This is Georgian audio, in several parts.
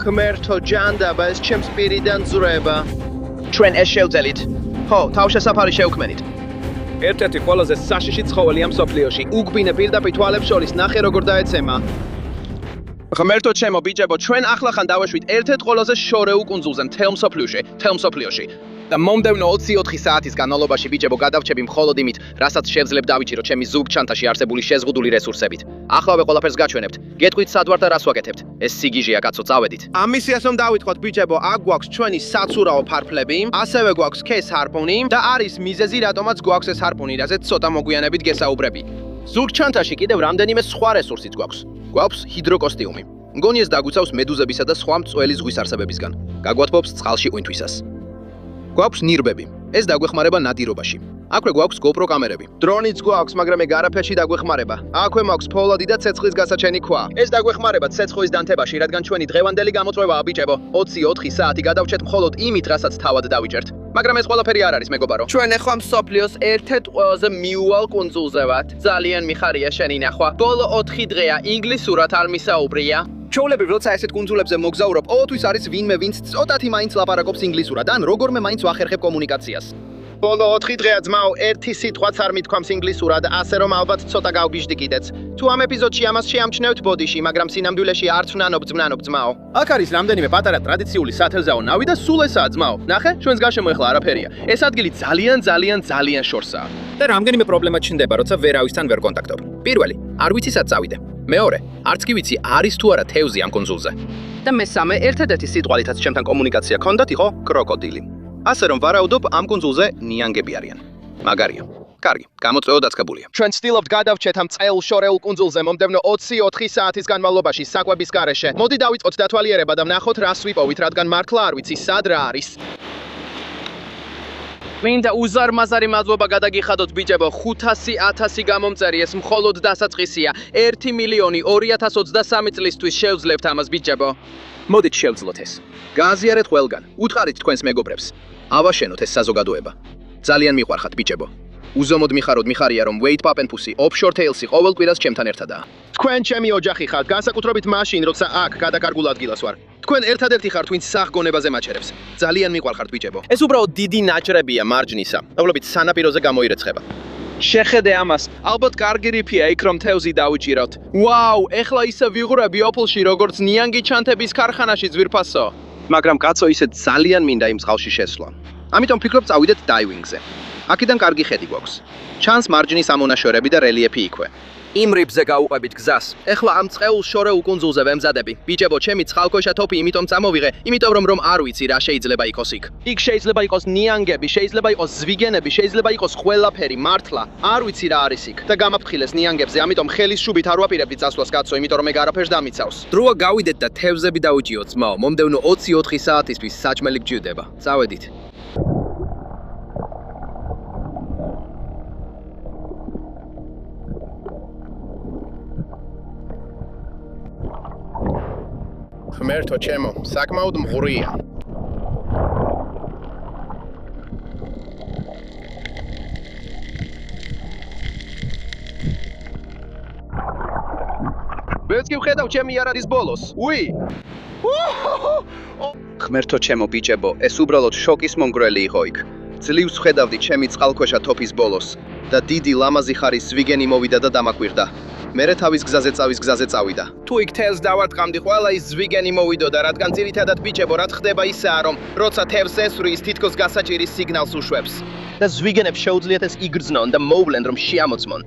ღმერთო ჯანდაბა ეს ჩემს პირიდან ზრება. ჩვენ ეს შევძელით. ხო, თავშესაფარი შევქმენით. ერთ-ერთი ყველაზე საშიში ცხოველი ამ სოფლიოში. უგბინე პირდაპირ თვალებს შორის ნახე როგორ დაეცემა. ღმერთო ჩემო ბიჭებო, ჩვენ ახლახან დავეშვით ერთ-ერთ ყველაზე შორეულ კუნძულზე მთელ მსოფლიოში. და მომდევნო 24 საათის განმავლობაში ბიჭებო გადავრჩები მხოლოდ იმით, რასაც შევძლებ დავიჭირო ჩემი ზუგ ჩანთაში არსებული შეზღუდული რესურსებით. ახლავე ყველაფერს გაჩვენებთ. გეტყვით სად ვარ და რას ვაკეთებთ. ეს სიგიჟეა კაცო, წავედით. ამ მისიას რომ დავიწყოთ ბიჭებო, აქ გვაქვს ჩვენი საცურაო ფარფლები, ასევე გვაქვს ქეს ჰარპუნი და არის მიზეზი რატომაც გვაქვს ეს ჰარპუნი, რაზეც ცოტა მოგვიანებით გესაუბრები. ზუგ ჩანთაში კიდევ რამდენიმე სხვა რესურსიც გვაქვს. გვაქვს ჰიდროკოსტიუმი. მგონი ეს დაგვიცავს მედუზებისა და სხვა მწველი ზღვის არსებებისგან. გაგვათბობს წყალში ყვინთვისას. გვაქვს ნირბები. ეს დაგვეხმარება ნადირობაში. აქვე გვაქვს GoPro კამერები. დრონიც გვაქვს, მაგრამ ეგ არაფერში დაგვეხმარება. აქვე მაქვს ფოლადი და ცეცხლის გასაჩენი ქვა. ეს დაგვეხმარება ცეცხლის დანთებაში, რადგან ჩვენი დღევანდელი გამოწვევაა ბიჭებო. 24 საათი გადავრჩეთ მხოლოდ იმით, რასაც თავად დავიჭერთ. მაგრამ ეს ყველაფერი არ არის მეგობარო. ჩვენ ახლა მსოფლიოს ერთ-ერთ ყველაზე მიუვალ კუნძულზე ვართ. ძალიან მიხარია შენი ნახვა. ბოლო 4 დღეა ინგლისურად არ მისაუბრია. ჩვეულებრივ როცა ესეთ კუნძულებზე მოგზაურობ, ყოველთვის არის ვინმე ვინც ცოტათი მაინც ლაპარაკობს ინგლისურად, ან როგორმე მაინც ვახერხებ კომუნიკაციას. ბოლო 4 დღეა ძმაო, ერთი სიტყვაც არ მithქვამს ინგლისურად, ასე რომ ალბათ ცოტა გავგიჟდი კიდეც. თუ ამ ეპიზოდში ამას შეამჩნევთ ბოდიში, მაგრამ სინამდვილეში არც ვნანობ ძმაო. აქ არის რამდენიმე პატარა ტრადიციული სათევზაო ნავი და სულ ესაა ძმაო. ნახე, ჩვენს გარშემო ეხლა არაფერია. ეს ადგილი ძალიან შორსაა. და რამდენიმე პრობლემა ჩნდება, როცა ვერავისთან ვერ კონტაქტობ. პირველი, არ ვიცი სად წავიდე. მეორე, არც კი ვიცი არის თუ არა თევზი ამ კუნძულზე. და მესამე, ერთადერთი სიტყვალითაც ჩემთან კომუნიკაცია ჰქონდათ იყო კროკოდილი. ასე რომ ვარაუდობ ამ კუნძულზე ნიანგები არიან. მაგარია. კარგი, გამოწვევა დაწყებულია. ჩვენ ვცდილობთ გადავრჩეთ ამ წეულ შორეულ კუნძულზე მომდევნო 24 საათის განმავლობაში საკვების გარეშე. მოდი დავიწყოთ დათვალიერება და ვნახოთ რას ვიპოვით, რადგან მართლა არ ვიცი სად რა არის. მინდა უზარმაზარი მადლობა გადაგიხადოთ ბიჭებო, 500,000 გამომწერი ეს მხოლოდ დასაწყისია. 1,223,000 წლისთვის შევძლებთ ამას ბიჭებო. მოდით შევძლოთ ეს. გააზიარეთ ყველგან, უთხარით თქვენს მეგობრებს. ავაშენოთ ეს საზოგადოება. ძალიან მიყვარხათ ბიჭებო. უზომოდ მიხაროდ მიხარია რომ Wade Papenpussy Offshore Tales-ი ყოველ კვირას ჩემთან ერთადაა. თქვენ ჩემი ოჯახი ხართ, განსაკუთრებით მაშინ, როცა აქ გადაკარგულ ადგილას ვარ. თქვენ ერთადერთი ხართ, ვინც სახგონებაზე მაჩერებს. ძალიან მიყვარხართ ბიჭებო. ეს უბრალოდ დიდი ნაჭრებია მარჯნისა. მოკლედ სანაპიროზე გამოირეცხება. შეხედე ამას, ალბათ კარგი რიფია იქ რომ თევზი დავიჭიროთ. ვაუ, ეხლა ისე ვიღურები ოფლში როგორც ნიანგი ჩანთების ქარხანაში ძვირფასო. მაგრამ კაცო ისე ძალიან მინდა იმ წყალში შესვლა. ამიტომ ფიქრობ წავიდეთ დაივინგზე. აქედან კარგი ხედი გვაქვს. ჩანს მარჯნის ამონაშორები და რელიეფი იქვე. იმ რიფზე გავუყვებით გზას. ეხლა ამ წყეულ შორეულ კუნძულზე ვემზადები. ბიჭებო, ჩემი წყალქვეშა თოფი იმიტომ წამოვიღე, იმიტომ რომ არ ვიცი რა შეიძლება იყოს იქ. იქ შეიძლება იყოს ნიანგები, შეიძლება იყოს ზვიგენები, შეიძლება იყოს ყველაფერი, მართლა. არ ვიცი რა არის იქ. და გამაფრთხილეს ნიანგებზე, ამიტომ ხელის შუბით არ ვაპირებდი წასვლას კაცო, იმიტომ რომ ეგ არაფერს დამიცავს. დროა გავიდეთ და თევზები დავიჭიოთ ძმაო. მომდევნო 24 საათისთვის საჭმელი გჭირდება. წავედით. ღმერთო ჩემო, საკმაოდ მღვრია. ვეც კი ვხედავ ჩემი იარაღის ბოლოს. უი! ღმერთო ჩემო ბიჭებო, ეს უბრალოდ შოკის მომგვრელი იყო იქ. ძლივს ვხედავდი ჩემი წყალქვეშა თოფის ბოლოს და დიდი ლამაზი ხარის ზვიგენი მოვიდა და დამაკვირდა. მერე თავის გზაზე წავიდა. თუ იქ თევზს დავარტყამდი, ყველა ის ზვიგენი მოვიდოდა, რადგან ძირითადად ბიჭებო, რა ხდება ისაა, რომ როცა თევზს ესვრი, ის თითქოს გასაჭირის სიგნალს უშვებს. და ზვიგენებს შეუძლიათ ეს იგრძნონ და მოვლენ, რომ შეამოწმონ.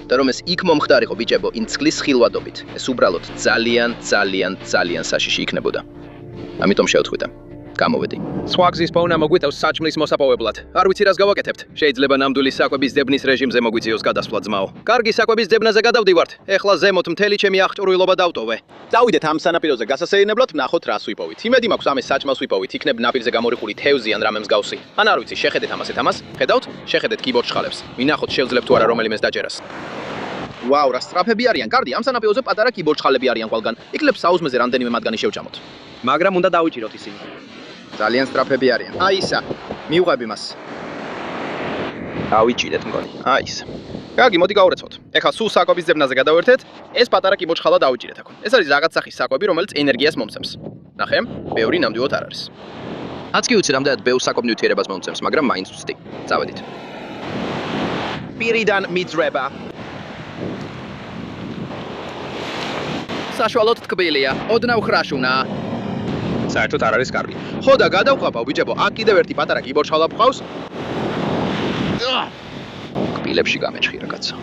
და რომ ეს იქ მომხდარიყო ბიჭებო, იმ წყლის ხილვადობით, ეს უბრალოდ ძალიან საშიში იქნებოდა. ამიტომ შევთქვიტე. გამოვედი. სხვა გზის პოვნა მოგვიტევს საჭმლის მოსაპოვებლად. არ ვიცი რას გავაკეთებთ. შეიძლება ნამდვილი საკვების ძებნის რეჟიმზე მოგვიწიოს გადასვლა ძმაო. კარგი საკვების ძებნაზე გადავდივართ. ეხლა ზემოთ მთელი ჩემი აღჭურვილობა დავტოვე. დავიდეთ ამ სანაპიროზე გასასეირნებლად, ვნახოთ რას ვიპოვით. იმედი მაქვს ამის საჭმელს ვიპოვით. იქნებ ნაპირზე გამორიყული თევზი ან რამე მსგავსი. ან არ ვიცი, შეხედეთ ამას. ხედავთ? შეხედეთ კიბორჩხალებს. მინახოთ შევძლებთ თუ არა რომელიმეს დაჯერას. ვაუ, რა სწრაფები არიან. კარგი, ამ სანაპიროზე პატარა კიბორჩხალები არიან ყველგან. იკლებ საუზმეზე რამდენიმე მათგანი შევჭამოთ. მაგრამ უნდა დავიჭიროთ ისინი. ძალიან სწრაფები არიან. აი ისა, მივყვები მას. დავიჭირეთ მგონი. აი ისა. კარგი, მოდი გავურეცოთ. ეხლა სულ საკვების ძებნაზე გადავერთეთ, ეს პატარა კიბოჭხალა დავიჭირეთ აქ. ეს არის რაღაც სახის საკვები, რომელიც ენერგიას მომცემს. ნახე, ბევრი ნამდვილად არ არის. არც კი ვიცი რამდენად ბევრ საკვებ ნივთიერებას მომცემს, მაგრამ მაინც ვცდი. წავედით. პირიდან მიძრება. საშუალოდ თკბილია, ოდნავ ხრაშუნა. საერთოდ არ არის კარგი. ხო და გადავყავ ბიჭებო, აქ კიდევ ერთი პატარა კიბოჭხალა ფხავს. კბილებში გამეჭხირა კაცო.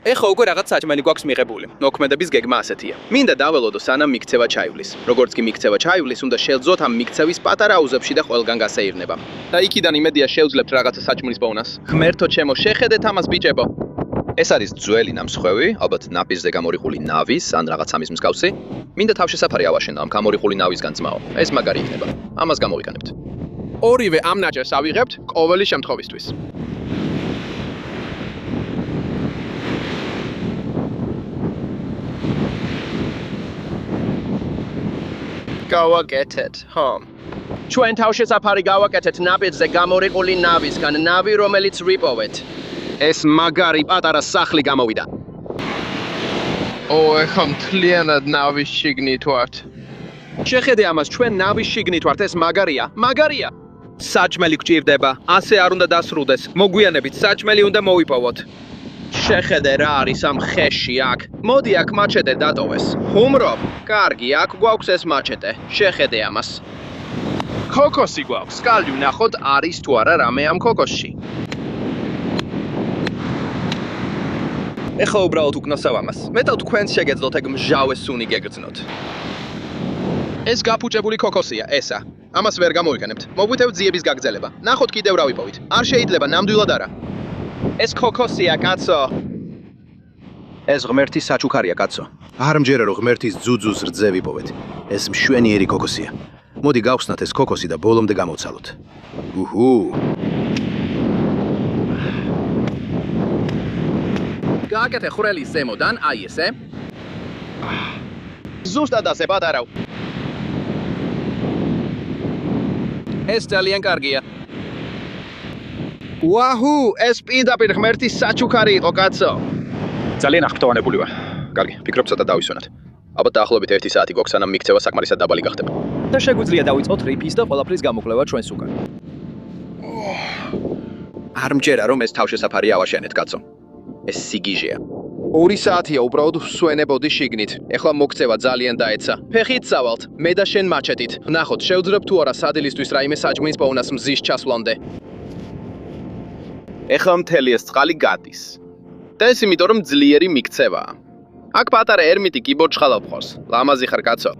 ეხლა უკვე რაღაც საჭმელი გვაქვს მიღებული. მოქმედების გეგმა ასეთია. მინდა დაველოდო სანამ მიქცევა ჩაივლის. როგორც კი მიქცევა ჩაივლის, უნდა შევძოთ ამ მიქცევის პატარა აუზებში და ყველგან გასეირნება. და იქიდან იმედია შევძლებთ რაღაცა საჭმლის პოვნას. ღმერთო ჩემო, შეხედეთ ამას ბიჭებო. ეს არის ძველი ნამსხვევი, ალბათ ნაპირზე გამორიყული ნავის ან რაღაც ამის მსგავსი. მინდა თავშესაფარი ავაშენო ამ გამორიყული ნავისგან ძმაო. ეს მაგარი იქნება. ამას გამოვიყენებთ. ორივე ამ ნაჭერს ავიღებთ ყოველი შემთხვევისთვის. გავაკეთეთ, ხო. ჩვენ თავშესაფარი გავაკეთეთ ნაპირზე გამორიყული ნავისგან, ნავი რომელიც ვიპოვეთ. ეს მაგარი პატარა სახლი გამოვიდა. ეხლა მთლიანად ნავის შიგნით ვართ. შეხედე ამას, ჩვენ ნავის შიგნით ვართ, ეს მაგარია, მაგარია. საჭმელი გჭირდება, ასე არ უნდა დასრულდეს. მოგვიანებით საჭმელი უნდა მოვიპოვოთ. შეხედე რა არის ამ ხეში აქ. მოდი აქ მაჩეტე დატოვეს. ხუმრობ. კარგი, აქ გვაქვს ეს მაჩეტე. შეხედე ამას. ქოკოსი გვაქვს. კალდი ვნახოთ არის თუ არა რამე ამ ქოკოსში. ეხლა უბრალოდ უკნოსავ ამას. მეტად თქვენს შეგეძლოთ ეგ მჟავე სუნი გეგრძნოთ. ეს გაფუჭებული ქოკოსია, ესა. ამას ვერ გამოვიყენებთ. მოგვიტევთ ძიების გაგრძელება. ნახოთ კიდევ რა ვიპოვით. არ შეიძლება ნამდვილად არა. ეს ქოკოსია, კაცო. ეს ღმერთის საჩუქარია, კაცო. არ მჯერა რომ ღმერთის ძუძუს რძე ვიპოვეთ. ეს მშვენიერი ქოკოსია. მოდი გავხსნათ ეს ქოკოსი და ბოლომდე გამოვცალოთ. უჰუ. გააკეთე ხვრელის ზემოდან, აი ესე. ზუსტად ასე პატარავ. ეს ძალიან კარგია. ვაჰუ, ეს პირდაპირ ღმერთის საჩუქარი იყო, კაცო. ძალიან აღფრთოვანებული ვარ. კარგი, ფიქრობ ცოტა დავისვენოთ. ალბათ დაახლოებით 1 საათი გვაქვს, სანამ მიქცევა საკმარისად დაბალი გახდება. და შეგვიძლია დავიწყოთ რიფის და ყველაფრის გამოკვლევა ჩვენს უკან. არ მჯერა რომ ეს თავშესაფარი ავაშენეთ, კაცო. ეს სიგიჟეა. 2 საათია უბრალოდ ვსვენებოდი შიგნით. ეხლა მოქცევა ძალიან დაეცა. ფეხით სავალთ, მე და შენ მაჩეტით. ვნახოთ, შევძლებთ თუ არა სადილისთვის რაიმე საჭმლის პოვნას მზის ჩასვლამდე. ეხლა მთელი ეს წყალი გადის. და ეს იმიტომ რომ ძლიერი მიქცევაა. აქ პატარა ერმიტი კიბოჭხალა ვყავს. ლამაზი ხარ, კაცო.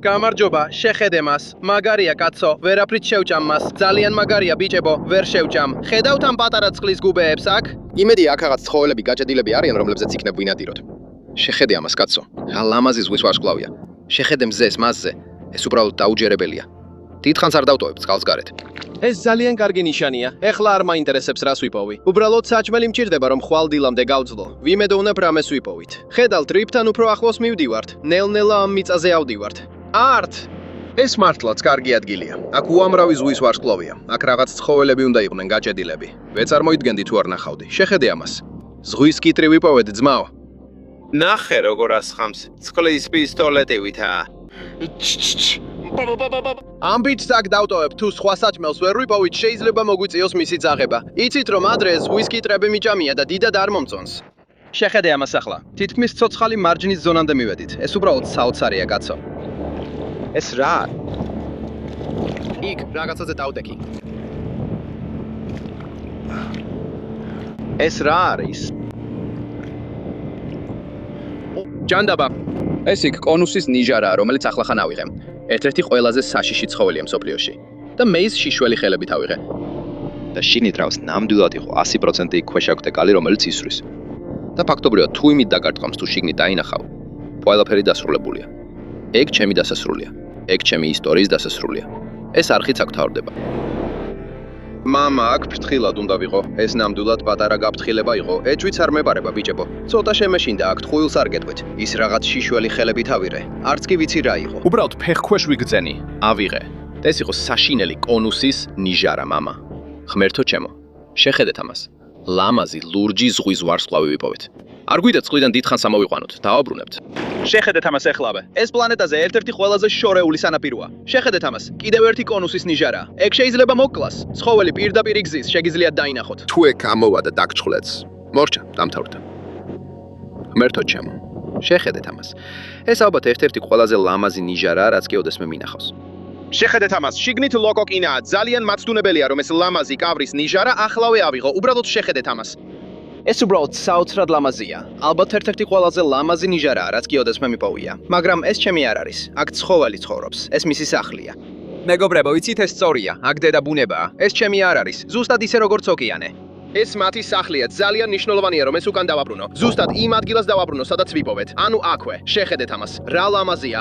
გამარჯობა, შეხედე მას. მაგარია, კაცო, ვერაფრით შევჭამ მას. ძალიან მაგარია, ბიჭებო, ვერ შევჭამ. ხედავთ ამ პატარა წყლის გუბეებს აქ? იმედია აქ რაღაც ცხოველები გაჭედილები არიან, რომლებზეც იქნებ ვინადიროთ. შეხედე ამას, კაცო. რა ლამაზი ზღვის ვარსკვლავია. შეხედე მზეს, მასზე. ეს უბრალოდ დაუჯერებელია. დიდხანს არ დავტოვებ წყალს გარეთ. ეს ძალიან კარგი ნიშანია. ეხლა არ მაინტერესებს რას ვიპოვი. უბრალოდ საჭმელი მჭირდება რომ ხვალ დილამდე გავძლო. ვიმედოვნებ რამეს ვიპოვით. ხედავთ, რიფთან უფრო ახლოს მივდივართ. ნელ-ნელა ამ მიწაზე ავდივართ. არტ! ეს მართლაც კარგი ადგილია. აქ უამრავი ზღვის ვარსკვლავია. აქ რაღაც ცხოველები უნდა იყვნენ გაჭედილები. ვეწარმოიდგენდი თუ არ ნახავდი. შეხედე ამას. ზღვის კიტრი ვიპოვეთ, ძმაო. ნახე როგორ ასხამს. წყლის პისტოლეტივითა. ამ ბიჭს აქ დავტოვებ, თუ სხვა საჭმელს ვერ ვიპოვით, შეიძლება მოგვიწიოს მისი ძაღება. იცით რომ ადრე ზღვის კიტრები მიჭამია და დიდად არ მომწონს. შეხედე ამას ახლა. თითქმის ცოცხალი მარჯნის ზონამდე მივედით. ეს უბრალოდ საოცარია, კაცო. ეს რა? იქ რაღაცაზე დავდექი. ეს რა არის? ჯანდაბა. ეს იქ კონუსის ნიჟარაა, რომელიც ახლახან ავიღე. ერთ-ერთი ყველაზე საშიში ცხოველია მსოფლიოში. და მეის შიშველი ხელებით ავიღე. და შინიტრავს ნამდვილად იყო 100% ქვეშაგვტეკალი, რომელიც ისვრის. და ფაქტობრივად თუ იმით დაგარტყამს თუ შიგნით დაინახავ, ყველაფერი დასრულებულია. ეგ ჩემი დასასრულია. ეგ ჩემი ისტორიის დასასრულია. ეს არხიც აქ თავდება. მამა აქ ფრთხილად უნდა ვიყო. ეს ნამდვილად პატარა გაფრთხილება იყო. ეჭვიც არ მეპარება, ბიჭებო. ცოტა შემეშინდა აქ თხუილს არ გეტყვით. ის რაღაც შიშველი ხელებით ავიღე. არც კი ვიცი რა იყო. უბრალოდ ფეხქვეშ ვიგრძენი. ავიღე. ეს იყო საშინელი კონუსის ნიჟარა, მამა. ღმერთო ჩემო. შეხედეთ ამას. ლამაზი ლურჯი ზღვის ვარსკვლავი ვიპოვეთ. არ გვიდა წყლიდან დიდხანს ამოვიყვანოთ, დავაბრუნებთ. შეხედეთ ამას ეხლავე. ეს პლანეტაზე ერთ-ერთი ყველაზე შორეული სანაპიროა. შეხედეთ ამას. კიდევ ერთი კონუსის ნიჟარა. ეგ შეიძლება მოკლას. ცხოველი პირდაპირ იგზის, შეგიძლიათ დაინახოთ. თუ ეგ ამოვა და დაგჭხლეთს, მორჩა, დამთავრდა. ღმერთო ჩემო, შეხედეთ ამას. ეს ალბათ ერთ-ერთი ყველაზე ლამაზი ნიჟარაა, რაც კი ოდესმე მინახავს. შეხედეთ ამას, შიგნით ლოკოკინაა, ძალიან მაცდუნებელია, რომ ეს ლამაზი კავრის ნიჟარა ახლავე ავიღო. უბრალოდ შეხედეთ ამას. ეს უბრალოდ საოცრად ლამაზია. ალბათ ერთ-ერთი ყველაზე ლამაზი ნიჟარაა, რაც კი ოდესმე მიპოვია. მაგრამ ეს ჩემი არ არის. აქ ცხოველი ცხოვრობს. ეს მისი სახლია. მეგობრებო, იცით ეს სწორია. აქ დედა ბუნებაა. ეს ჩემი არ არის. ზუსტად ისე როგორც ოკეანე. ეს მათი სახლია, ძალიან მნიშვნელოვანია, რომ ეს უკან დავაბრუნო. ზუსტად იმ ადგილას დავაბრუნო, სადაც ვიპოვეთ. ანუ აქვე, შეხედეთ ამას. რა ლამაზია.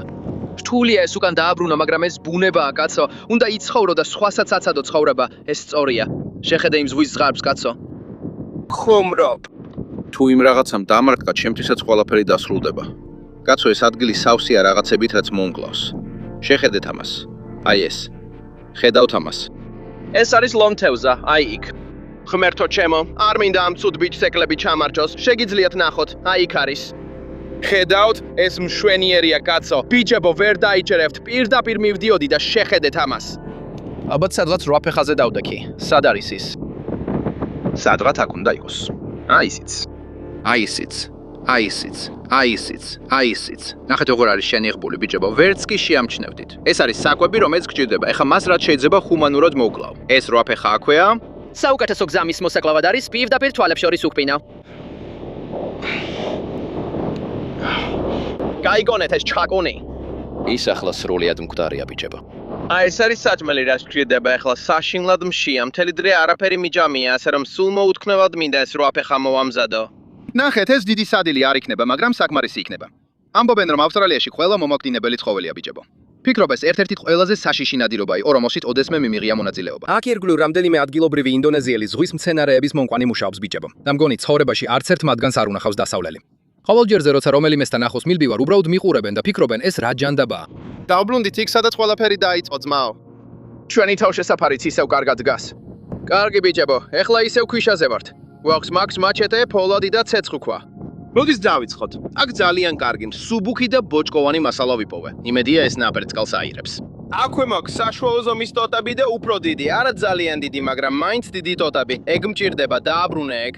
რთულია ეს უკან დააბრუნო, მაგრამ ეს ბუნებაა, კაცო. უნდა იცხოვრო და სხვასაც აცადო ცხოვრება. ეს სწორია. შეხედე იმ ზღვის ზღარბს, კაცო. ხუმრობ. თუ იმ რაღაცამ დამარკა, ჩემთვისაც ყველაფერი დასრულდება. კაცო, ეს ადგილი სავსეა რაღაცებით, რაც მომკლავს. შეხედეთ ამას. აი ეს. ხედავთ ამას. ეს არის ლომთევზა, აი იქ. ღმერთო ჩემო, არ მინდა ამ ცუდ ბიჭსეკლები ჩამარჯოს. შეგიძლიათ ნახოთ, აი იქ არის. ხედავთ, ეს მშვენიერია, კაცო. ბიჭებო, ვერ დაიჭერებთ, პირდაპირ მივდიოდი და შეხედეთ ამას. ალბათ სადღაც 8 ფეხაზე დავდექი. სად არის ის? სადღაც აქ უნდა იყოს. აი ისიც. აი ისიც. აი ისიც. აი ისიც. აი ისიც. ნახეთ როგორ არის შენიღბული ბიჭებო, ვერც კი შეამჩნევდით. ეს არის საკვები, რომელიც გჭირდება. ეხლა მას რაც შეიძლება ხუმანურად მოვკლავ. ეს 8 ფეხა აქვეა. საუკეთესო გზა მის მოსაკლავად არის პირდაპირ თვალებს შორის უკბინა. გაიგონეთ ეს ჩხაკუნი. ის ახლა სრულიად მკვდარია ბიჭებო. აი ეს არის საჭმელი, რაც გჭირდება ახლა საშინლად მშია. მთელი დღე არაფერი მიჯამია, ასე რომ სულ მოუთქნევად მინდა ეს 8 ფეხა მოვამზადო. ნახეთ, ეს დიდი სადილი არ იქნება, მაგრამ საკმარისი იქნება. ამბობენ, რომ ავსტრალიაში ყველა მომაკვდინებელი ცხოველია ბიჭებო. ფიქრობ ეს ერთ-ერთი ყველაზე საშიში ნადირობა იყო, რომელშიც ოდესმე მიმიღია მონაწილეობა. აქ ირგვლივ რამდენიმე ადგილობრივი ინდონეზიელი ზღვის მცენარეების მომყვანი მუშაობს ბიჭებო. და მგონი ცხოვრებაში არც ერთ მათგანს არ უნახავს დასავლელი. ყოველ ჯერზე როცა რომელიმესთან ახლოს მილბივარ, უბრალოდ მიყურებენ და ფიქრობენ ეს რა ჯანდაბაა. დავბრუნდით იქ, სადაც ყველაფერი დაიწყო, ძმაო. ჩვენი თავშესაფარიც ისევ კარგად დგას. კარგი ბიჭებო, ეხლა ისევ ქვიშაზე ვართ. გვაქვს მაქს მაჩეტე, ფოლადი და ცეცხლქვა. მოდის დავიწყოთ. აქ ძალიან კარგი, მსუბუქი და ბოჭკოვანი მასალა ვიპოვე. იმედია ეს ნაპერწკალს აირებს. აქვე მაქვს საშუალო ზომის ტოტები და უფრო დიდი, არა ძალიან დიდი, მაგრამ მაინც დიდი ტოტები. ეგ მჭირდება, დააბრუნე ეგ.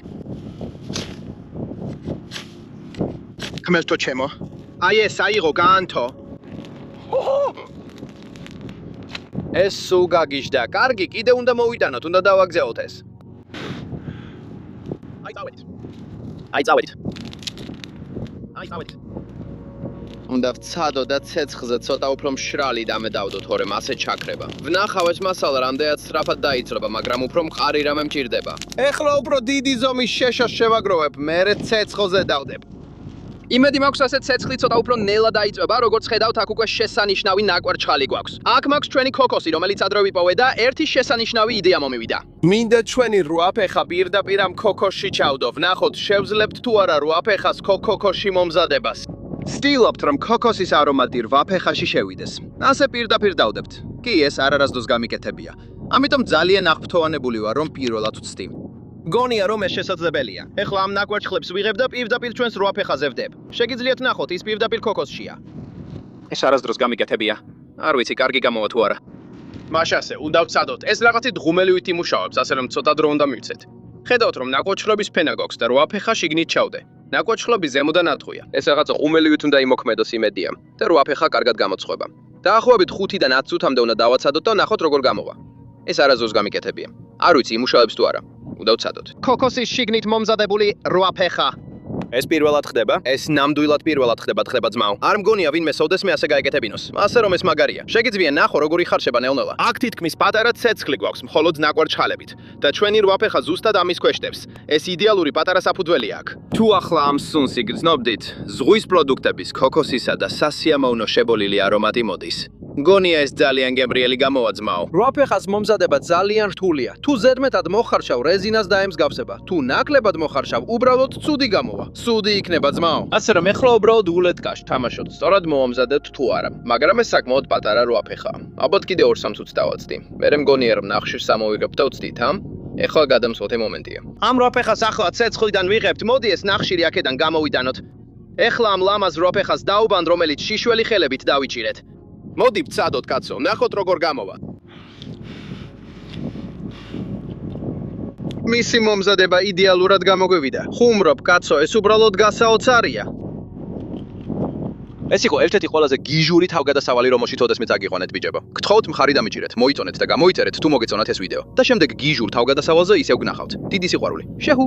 ღმერთო ჩემო. აი ეს აიღო გაანთო. ეს სულ გაგიჟდა. კარგი, კიდე უნდა მოვიტანოთ, უნდა დავაგზავნოთ ეს. აი წავედით. აი წავედით. აი წავედით. უნდა ვცადო და ცეცხლზე ცოტა უფრო მშრალი დამედავდო, თორემ ასე ჩაქრება. ვნახავ ეს მასალა რამდენად სწრაფად დაიწრება, მაგრამ უფრო მყარი რამე მჭირდება. ეხლა უფრო დიდი ზომის შეშოს შევაგროვებ, მერე ცეცხლზე დავდებ. იმედი მაქვს ასე ცეცხლი ცოტა უფრო ნელა დაიწვება, როგორც ხედავთ აქ უკვე შესანიშნავი ნაკვარჩხალი გვაქვს. აქ მაქვს ჩვენი ქოქოსი, რომელიც ადრე ვიპოვე და ერთი შესანიშნავი იდეა მომივიდა. მინდა ჩვენი 8 ფეხა პირდაპირ ამ ქოქოსში ჩავდო. ვნახოთ, შევძლებთ თუ არა 8 ფეხას ქოქოსში მომზადებას. ვცდილობთ, რომ ქოქოსის არომატი 8 ფეხაში შევიდეს. ასე პირდაპირ დავდებთ. კი, ეს არასდროს გამიკეთებია. ამიტომ ძალიან აღფრთოვანებული ვარ, რომ პირველად ვცდი. გონია რომ ეს შესაძლებელია. ეხლა ამ ნაკვარჩხლებს ვიღებ და პირდაპირ ჩვენს 8 ფეხაზე ვდებ. შეგიძლიათ ნახოთ, ის პირდაპირ ქოქოსშია. ეს არასდროს გამიკეთებია. არ ვიცი, კარგი გამოვა თუ არა. მაშასე, უნდა ვცადოთ. ეს რაღაცით ღუმელივით იმუშავებს, ასე რომ ცოტა დრო უნდა მივცეთ. ხედავთ, რომ ნაკვარჩხლების ფენა გვაქვს და 8 ფეხა შიგნით ჩავდე. ნაკვარჩხლები ზემოდან ატყვია. ეს რაღაცა ღუმელივით უნდა იმოქმედოს იმედია და 8 ფეხა კარგად გამოწყვება. დაახლოებით 5-დან 10 წუთამდე უნდა დავაცადოთ და ნახოთ როგორ გამოვა. ეს არასდროს გამიკეთებია. არ ვიცი, იმუშავებს თუ არა. უნდა ვცადოთ. ქოქოსის შიგნით მომზადებული 8 ფეხა. ეს პირველად ხდება? ეს ნამდვილად პირველად ხდება ძმაო. არ მგონია ვინმე სოდესმე ასე გაეკეთებინოს. ასე რომ ეს მაგარია. შეგიძლია ნახო როგორ იხარშება ნელ-ნელა. აქ თითქმის პატარა ცეცხლი გვაქვს, მხოლოდ ნაკვარჩხალებით და ჩვენი 8 ფეხა ზუსტად ამის ქვეშ დევს. ეს იდეალური პატარა საფუძველია აქ. თუ ახლა ამ სუნს იგრძნობდით, ზღვის პროდუქტების, ქოქოსისა და სასიამოვნო შებოლილი არომატი მოდის. გონია ეს ძალიან გემრიელი გამოვა ძმაო. 8 ფეხას მომზადება ძალიან რთულია. თუ ზედმეტად მოხარშავ, რეზინას დაემსგავსება. თუ ნაკლებად მოხარშავ, უბრალოდ ცუდი გამოვა. სუდი იქნება ძმაო. ასე რომ ეხლა უბრალოდ ულეთკაშ თამაშოთ, სწორად მოვამზადებთ თუ არა. მაგრამ ეს საკმაოდ პატარა 8 ფეხაა. ალბათ კიდე 2-3 წუთს დავაცდი. მერე მგონია რომ ნახშირს ამოვიღებ და ვცდით, ეხლა გადამწყვეტე მომენტია. ამ როფეხას ახლა ცეცხლიდან ვიღებთ, მოდი ეს ნახშირი აქედან გამოვიდანოთ. ეხლა ამ ლამაზ როფეხას დაუბან, რომელიც შიშველი ხელებით დავიჭირეთ. მოდი ვცადოთ, კაცო, ნახოთ როგორ გამოვა. მისი მომზადება იდეალურად გამოგვივიდა. ხუმრობ, კაცო, ეს უბრალოდ გასაოცარია. ეს იყო ერთ-ერთი ყველაზე გიჟური თავგადასავალი, რომელშიც ოდესმე წაგიყვანეთ ბიჭებო. გთხოვთ მხარი დამიჭირეთ, მოიწონეთ და გამოიწერეთ თუ მოგეწონათ ეს ვიდეო. და შემდეგ გიჟურ თავგადასავალზე ისევ გნახავთ. დიდი სიყვარული. შეჰუ!